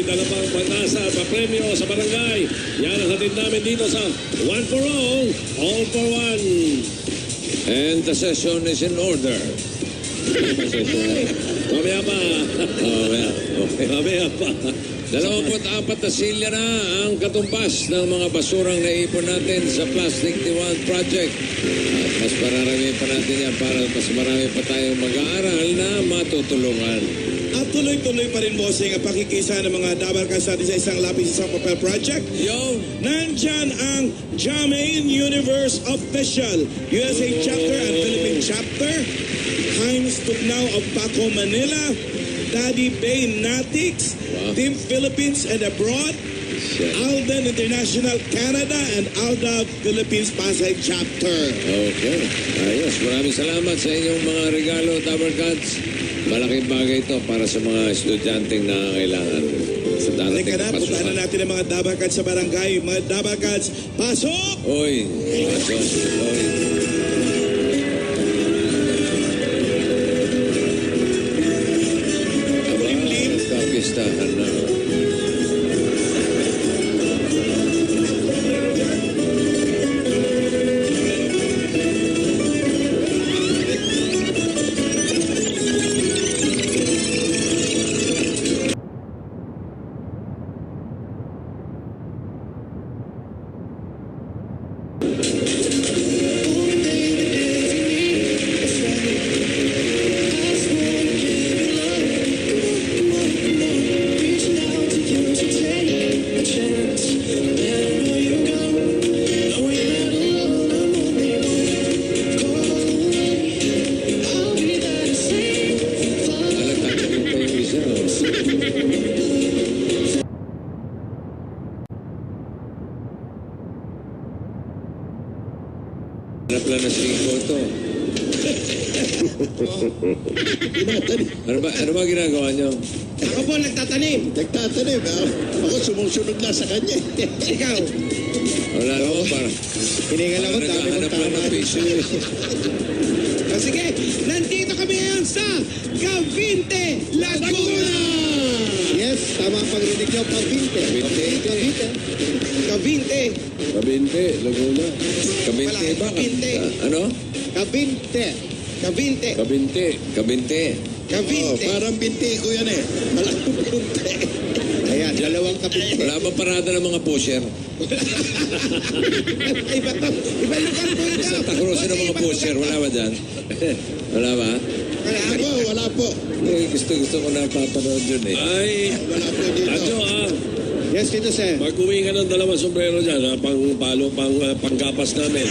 dala pang pag-asa at papremyo sa barangay. Yan ang hatid namin dito sa One for All for One. And the session is in order. Mamaya pa. Mamaya pa. 24 na silya na ang katumbas ng mga basurang naipon natin sa Plastic Diwan Project. At mas marami pa natin yan para mas marami pa tayong mag-aaral na matutulungan. At tuloy-tuloy pa rin, bossing, ang pakikisa ng mga dabarkas natin sa isang lapis, isang papel project. Yo! Nandyan ang Jammane Universe Official, USA Chapter and Philippine Chapter, Heinz Tugnao of Paco, Manila, Daddy Bay Natics, Team Philippines and Abroad, Alden International Canada, and Alda Philippines Pasay Chapter. Okay. Ayos. Maraming salamat sa inyong mga regalo, Dabarkats. Malaking bagay ito para sa mga estudyanteng nangangailangan sa darating Halika na na, puntahan na natin ang mga dabarkats sa barangay. Mga dabarkats, pasok! Oy, pasok. Oy. Kapistahan na. Napla na 5 to. Ano ba ginagawa nyo? Ako po nagtatanim. Nagtatanim. Ako sumusunod na sa kanya. Ikaw. Wala naman para. Hiningal ako, dami mong Naghahanap lang ng tama. patient. Sige, nandito kami ngayon sa Cavite, Laguna! Yes, tama ang pagrinig nyo. Cavite. Cavite. Cavite. Kabinte, Laguna. Kabinte ba? Kabinte. Ano? Cavite. Cavite. Kabinte. Kabinte. Cavite. Parang binti ko yan eh. Malamang binti. Ayan, dalawang Cavite. Wala ba parada ng mga pusher? Iba to. Iba lugar po ito. Sa takrosin ng mga pusher, wala ba dyan? Wala ba? Wala po. Gusto ko na papanood yun eh. Ay, Wala po dito. Adjo Yes, Tito Sen. mag-uwi ka ng dalawang sombrero dyan, panggapas namin.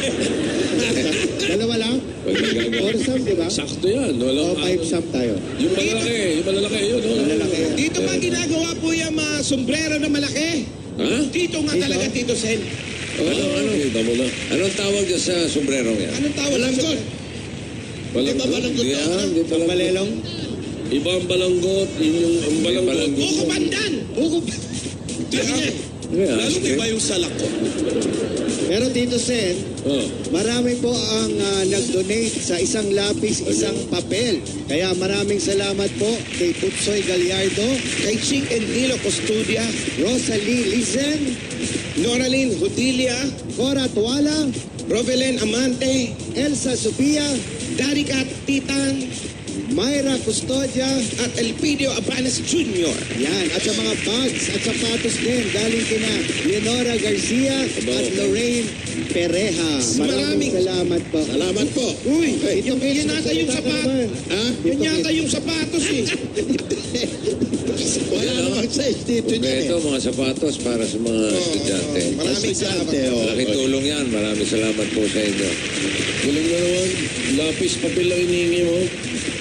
Dalawa lang? Pag nagagawa. Or some, di ba? Sakto yan. O Walang, 5 some tayo. yung malalaki yun. Malalaki. Dito ba ginagawa po yung mga sombrero na malaki? Ha? Dito nga talaga, Tito Sen. Ano? Kita mo na. Anong tawag dyan sa sombrerong yan? Anong tawag? Balanggot. Walang Di ba balanggot Hindi to? ah, hindi pala. Balelong? Iba ang balanggot, yun yung ang balanggot. Buko pandan. Buko Yeah, Lalo iba yung salak ko. Pero Tito Sen, Oh. marami po ang nag-donate sa isang lapis, isang papel. Kaya maraming salamat po kay Putsoy Gallardo, Kay Chick and Nilo Custodia, Rosalie Lizen, Noraline Hudilia, Cora Tuala, Rovelen Amante, Elsa Sofia, Darika Titan, Myra Custodia, at Elpidio Abanes Jr. yan. At sa mga bags at sapatos din, galing kina Leonora Garcia at Lorraine Pereja. Maraming salamat po. Salamat po. Uy, Yun yata yung sapatos. Ha? Yun yata yung sapatos eh. Wala namang size dito niya Ito, mga sapatos para sa mga estudyante. Maraming salamat. Malaking tulong yan. Maraming salamat po sa inyo. Galing na naman. Lapis, papel lang inihingi mo.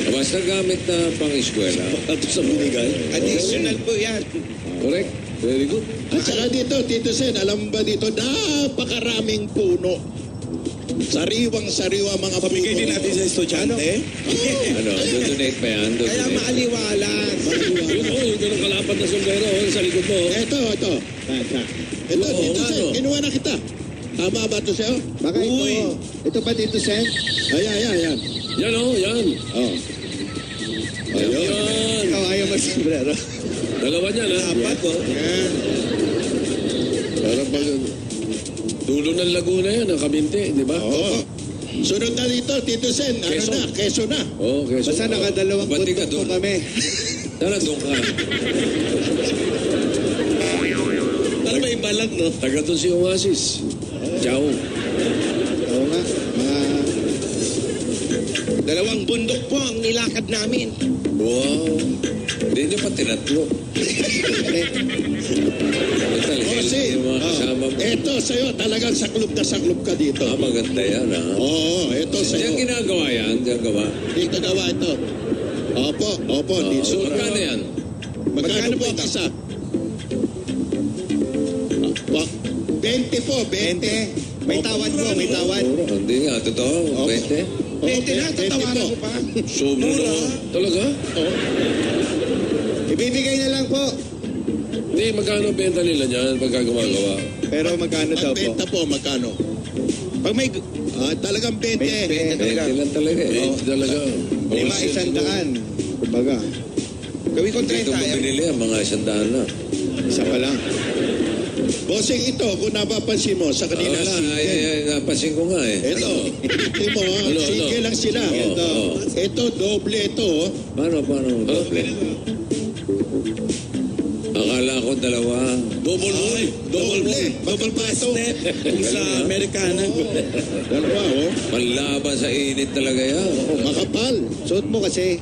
Basta gamit na pang-eskwela. Ato sa binigay. Additional po yan. Correct. Very good. At saka dito, Tito Sen, alam mo ba dito, napakaraming puno. Sariwang-sariwa mga puno. Pamigay din natin sa estudyante. Ano, donate pa yan? Kaya Donate. maaliwalas. Yun yung ganun kalapad na sombrero sa likod mo. Ito. Ito, Tito Sen, kinuha na kita. Tama ba ito sa'yo? Baka ito. Ito ba Tito Sen? Ayan. Yan yan. Oh. Yan. Ikaw ayaw mag-sombrero. Dalawa niyan, ha? Apat, oh. Yan. Parang pag dulo ng Laguna yan, ang Kabinte, di ba? Oo. Sunod na dito, Tito Sen. Ano Quezon. na? Quezon na. Oo, okay. Basta nakadalawang Ba't di ka bundok po doon? kami. Tara, doon ka. Alam ba yung balag, no? Taga doon si Oasis. Ciao. Oo nga. Mga... Dalawang bundok po ang nilakad namin. Wow. Hindi niyo pa tinatlo. Kasi, Yung mga kasama mo. eto sa'yo, talagang saklop na saklop ka dito. Maganda yan, ha? Oo, eto Diyan sa'yo. ginagawa yan, diyan gawa. Dito gawa ito. Opo, dito. So, magkano yan? Magkano po ang isa? 20 po, 20. May tawad po, may tawad. Mura. Hindi nga, totoo. 20. 20 na, tatawanan ko pa. Sobra naman. Talaga? Ibibigay na lang po. Hindi, magkano benta nila niyan pagka gumagawa? Pero magkano daw po? Magbenta po, magkano? Pag may... Talagang 20. 20 talaga. 20 lang talaga eh. Eh, talaga. 500. Kumbaga, Gawin ko Dito 30. mo binili ang mga 100 na. isa pa lang. Bossing ito, kung napapansin mo, sa kanila Wala, single. napasin ko nga eh. Ito, ito mo, Ano? single lang sila. Oo, oo. Ito, doble ito. Paano doble? Akala ko dalawa. Double wool. Doble. Double pa ito. Yung sa Amerikana. Dalawa, oh. Panlaban sa init talaga yan. Makapal. Suot mo kasi.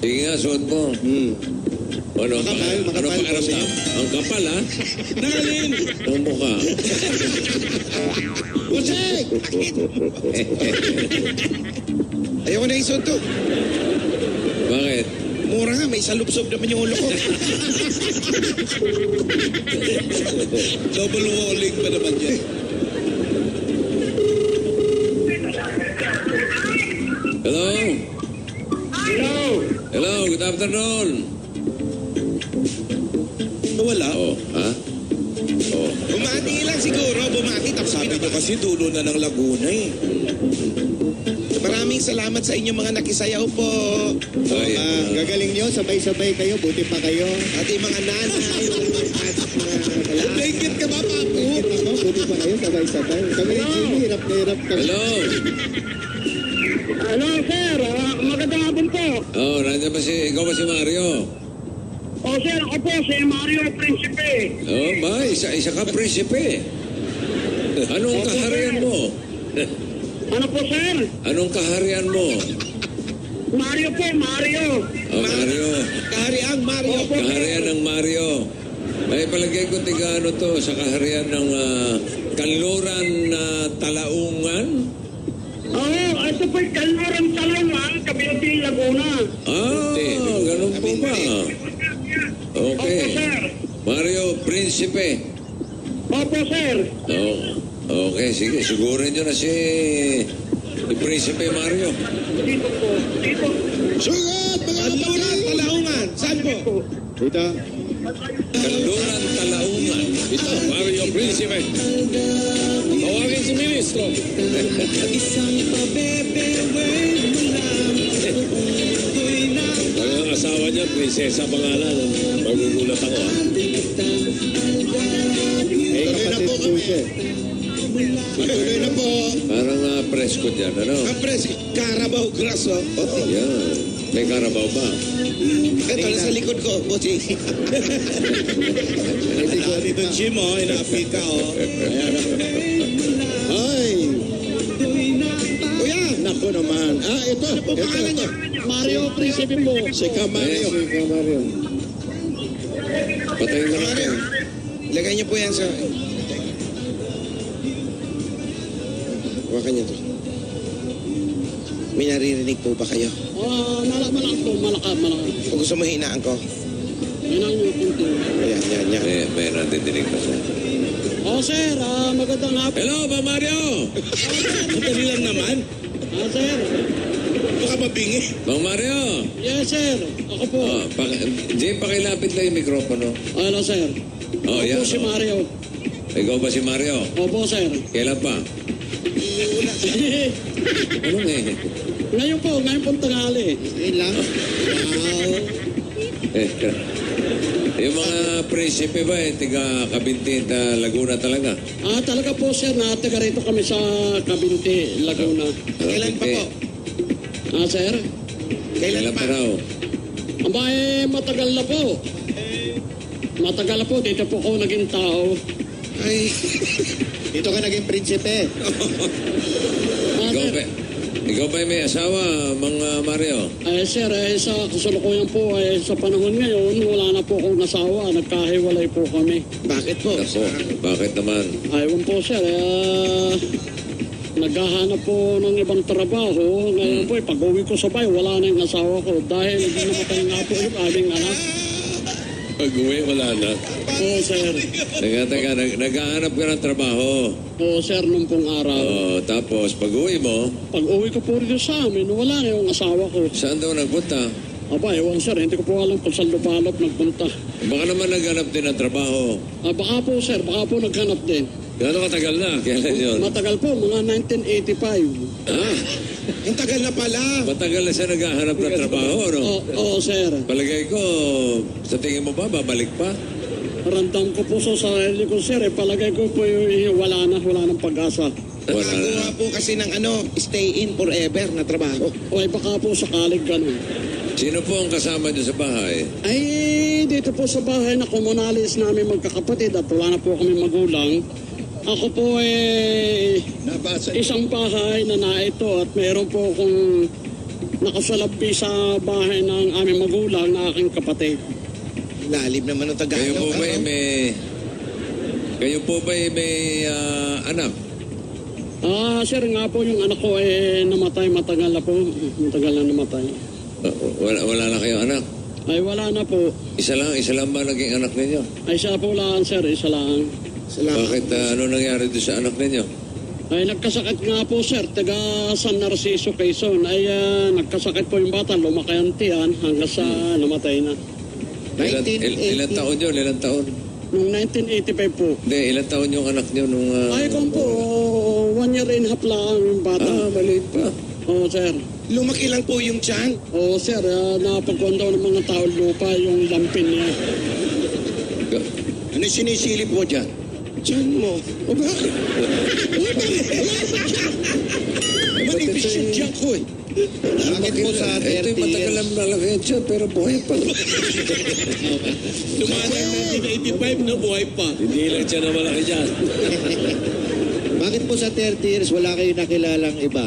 Sige nga, suot mo. Ano, Makapal, pakiramdam? Ang kapal, ha? Nakalin! Ang mukha. Bossing! Ayoko na isot to. Bakit? Mura nga, may salubsob naman yung ulo ko. Double walling pa naman yan. Hello? Hello. Hello, good afternoon. Wala. Oh, ha? Oh. Bumati lang siguro, bumati. Tapos sabi nyo kasi dulo na ng Laguna eh. Maraming salamat sa inyong mga nakisayaw po. Ay, Gagaling nyo, sabay-sabay kayo, buti pa kayo. Ating mga nanay. Blanket ka ba, Papo? Buti ako, buti pa kayo, sabay-sabay. Kami ni Jimmy, hirap na hirap kami. hello? Hello, sir. Magandang hapon po. Oh, nandiyan ba ikaw ba si Mario? O, sir, ako po si Mario Principe. Oh, isa ka prinsipe. Anong kaharian mo? Ano po, sir? Anong kaharian mo? Mario po, Mario. Oh, Mario. Kahariang Mario. Opo, sir. Kaharian ng Mario. Ay, palagay ko tigano to sa kaharian ng Kanluran na Talaungan. Oo, ito po yung Kalurang Talaungan, Kabinati, Laguna. Ganun po ba? Opo, Okay. sir. Mario Principe. Opo, sir. Oh, okay, sige. Sigurin nyo na si Principe Mario. Dito po. Dito. Sugat, mga Kanluran, kapatid! Palaungan. Saan po? Dito. Kanluran Talaungan. Ito, Mario Principe. Tawagin si Ministro. Ang asawa niya, Prinsesa pangalan. Magugulat ako, ha? Eh, Tuloy na po kapatid po kami. siya. Tuloy na po. Parang presko dyan, ano? Kapres, Carabao Grass, oh. Yan. May karabaw ba? Ito na sa likod ko, bossing. Dito Jim, oh. Inaapit ka, oh. Ay, Kuya, naku naman. Ito. ano po pangalan niya? Mario Principe po. Si Camario. Mario. Patayin na natin. Lagay niyo po yan sa... Huwakan niyo to. May naririnig po ba kayo? Malak po, malakad. Kung gusto mo hinaan ko. Yun ang yung punto. Yan. May nandidinig pa siya. O, sir, magandang hapon. Hello, ba Mario? Madali lang naman. Sir. Baka mabingi. Bang Mario? Yes, sir. Ako po. Jay, pakilapit lang yung mikropono. Hello, sir. Oh, Ako yan. po si Mario. Ikaw ba si Mario? Opo, sir. Kailan pa? Anong eh? Ngayon po tanghali. Yun lang. Eh, Yung mga prinsipe ba, tiga Kabintin, Laguna talaga? Talaga po sir, nataga rito kami sa Cabinte, Laguna. Kailan pa po? Sir? Kailan pa raw? Matagal na po. Matagal na po, dito po ako naging tao. Ay, Dito ka naging prinsipe. Ikaw ba may asawa, mga Mario? Sir, sa kasalukuyan po, sa panahon ngayon, wala na po akong asawa. Nagkahiwalay po kami. bakit po? Ako, bakit naman? Ewan po sir, naghahanap po ng ibang trabaho. Ngayon po, pag-uwi ko sa bahay, wala na yung asawa ko. Dahil namatay nga po yung aming anak. Pag-uwi, wala na. Oo sir. Teka, naghahanap ka ng trabaho. Oo sir, nung pong araw. Tapos, pag-uwi mo, Pag-uwi ko po rin sa amin, wala na yung asawa ko. saan daw nagpunta? Ewan sir, hindi ko po alam kung saan lupalop nagpunta. Baka naman naghanap din ng trabaho. Baka po sir, baka po naghanap din. Gano'ng katagal na? Kailan yun? Matagal po, mga 1985. Ang tagal na pala. Matagal na siya naghahanap ng trabaho, no? Oo sir. Palagay ko, sa tingin mo ba, babalik pa? Randam ko po sa sarili ko sir, palagay ko po wala nang pag-asa. Wala Nagawa na. po kasi ng stay in forever na trabaho. Baka po sakalig ganun. Sino po ang kasama niyo sa bahay? Dito po sa bahay na komunalis namin magkakapatid at wala na po kami magulang. Ako po Nabasa. isang bahay na naito at mayroon po akong nakasalapi sa bahay ng aming magulang na aking kapatid. Lalim naman ang Kayo po Tagalog. ba may anak? Sir, nga po yung anak ko namatay matagal na po. Matagal na namatay. Wala na kayong anak? Wala na po. Isa lang ba naging anak ninyo? Isa po lang sir, isa lang. Salamat. Bakit ano nangyari doon sa anak ninyo? Nagkasakit nga po sir, taga San Narciso, Quezon. Nagkasakit po yung bata, lumaki ang tiyan hanggang sa namatay na. Ilan taon yun? Ilan taon? Noong 1985 po. Hindi, ilan taon yung anak niyo nung... Kung po, 1 year and a half lang yung bata. maliit pa. Oo sir. Lumaki lang po yung tiyan. Oo sir, napagkuhan daw ng mga tao lupa yung lampin niya. Ano sinisilip mo dyan? Tiyan mo. O bakit? Manipis yung tiyan ko eh. Bakit po sa 30 Ito yung matagal years? lang malaki yan siya, pero buhay pa. Dumaan ang 1985, no? Buhay pa. Hindi lang siya na malaki dyan. Bakit po sa 30 years wala kayo nakilalang iba?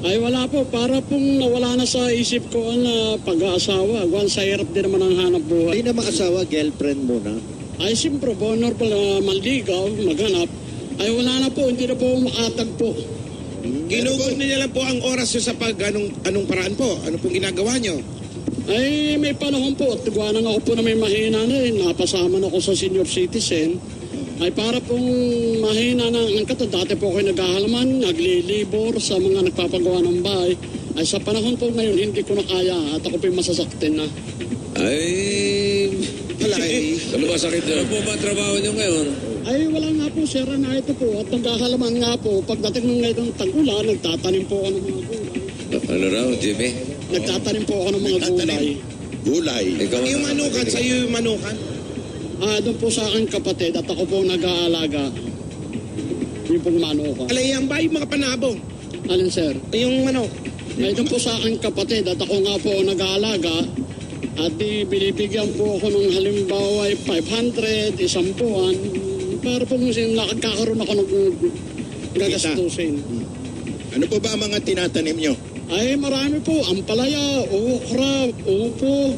Wala po, para pong nawala na sa isip ko ang pag-aasawa. Once sa hirap din naman ang hanap buhay. Hindi na mag-asawa, girlfriend muna. Siyempre po, normal manligaw, maghanap. Wala na po, hindi na po makatagpo. Ginugol niya lang po ang oras nyo sa anong paraan po? Ano pong ginagawa nyo? May panahon po, at tigwanan ako po na may mahina na rin. Napasama na ako sa senior citizen. Para pong mahina na ang kato. Dati po ako naghahalaman, naglilibor sa mga nagpapagawa ng bahay. Sa panahon po ngayon, hindi ko na kaya at ako po yung masasaktin na. Ano ba sakit nyo? Ano po ba ang trabaho nyo ngayon? Wala nga po, sir, na ito po. At naghahalaman nga po, pagdating ng ngayon ng tag-ulan, nagtatanim po ako ng mga gulay. Ano raw, Jimmy? Nagtatanim po ako ng mga gulay. Gulay. Ikaw Yung manukan, sa'yo yung manukan. Doon po sa aking kapatid at ako po nag-aalaga. Yung pong manuka. Alayang ba yung mga panabong? Alin, sir? Yung manok. Doon po sa aking kapatid at ako nga po nag-aalaga. At binibigyan po ako ng halimbawa 500, isang buwan. Para po nakagkakaroon ako ng gagastusin. Ano po ba ang mga tinatanim nyo? Marami po. Ampalaya, okra, upo.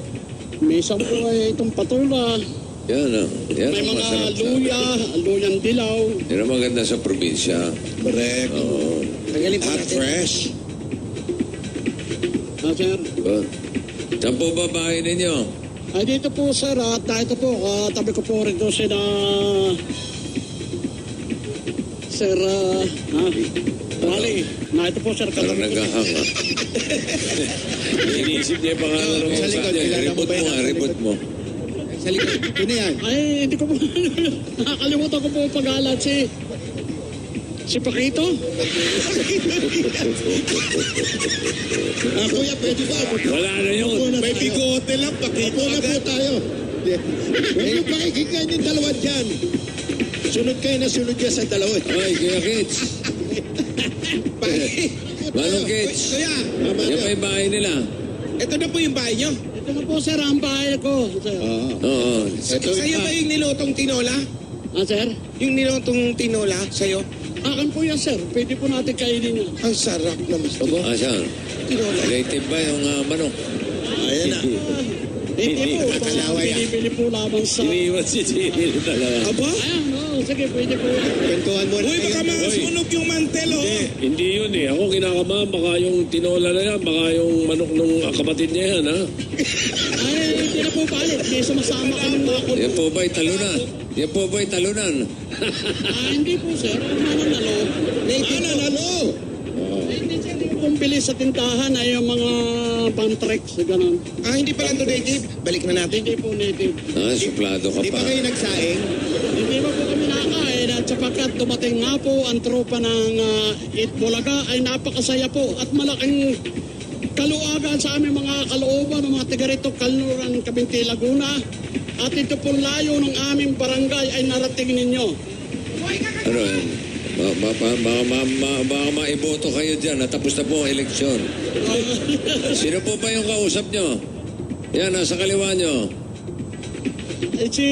Minsan po itong patula. Yan May ang mga masarap sa luya, luyang dilaw. Yan ang maganda sa probinsya. Correct. Oo. Tagalin po natin. Fresh. Sir? Saan po ba bahay ninyo? Dito po sir, at ito po, tabi ko po rin doon sila Sir, Wally. Ito po sir, Parang katabi ko. naghahang, ha? Iniisip niya yung pangalan ng Sa likod, kilala mo Reboot ba yan? mo, Sa reboot likod. mo. Sa likod. Sino yan? Hindi ko po, nakakalimutan ko po pag-alat si Paquito. Kuya, pwede ba? Wala na yun. May bigote lang. Pakito na po tayo. Huwag yung pakikinggan yung dalawa dyan. Sunod kayo na sunod yan sa dalawa. Ay, Kuya Kids. Manong Kids. Kuya, Yan pa yung bahay nila. ito na po yung bahay nyo. Ito na po, sir, ang bahay ko. Sir. Oo. Sa'yo ba yung nilutong tinola? Sir? Yung nilutong tinola sa'yo? Akin po yan, sir. Pwede po natin kainin yan. Ang sarap naman. Saan? Tinola. Relative ba yung manok? Ayan na. Hindi po. Ito Kakalaway yan. binibili po lamang sa... Iniwan si Jimmy na dalawa. Aba? Ayan, sige, pwede po yan. Kwentuhan mo na Uy, baka masunog yung mantel, oh. Hindi yun eh. Ako kinakabahan, baka yung tinola na yan, baka yung manok nung kapatid niya yan, ha? Ay, hindi na po palit. Hindi sumasama kami mga kulong. Yan po ba'y talunan? Yan po ba'y talunan? Hindi po, sir. Mananalo. Mananalo! Hindi, sir. Yung pumbili sa tindahan ay yung mga pantrex, gano'n. Hindi pala ito native. Balik na natin. Hindi po native. Suplado ka Di pa. ba kayo nagsaing? Hindi ba po kami nakakain at sapagkat dumating nga po ang tropa ng Itbulaga ay napakasaya po at malaking kaluagan sa aming mga kalooban ng mga tigarito Kalnuran, Cabinti, Laguna. At ito po layo ng aming barangay ay narating ninyo. Ano yan? Baka maiboto kayo dyan. Natapos na po ang eleksyon. Sino po ba yung kausap nyo? Yan, nasa kaliwa nyo. Si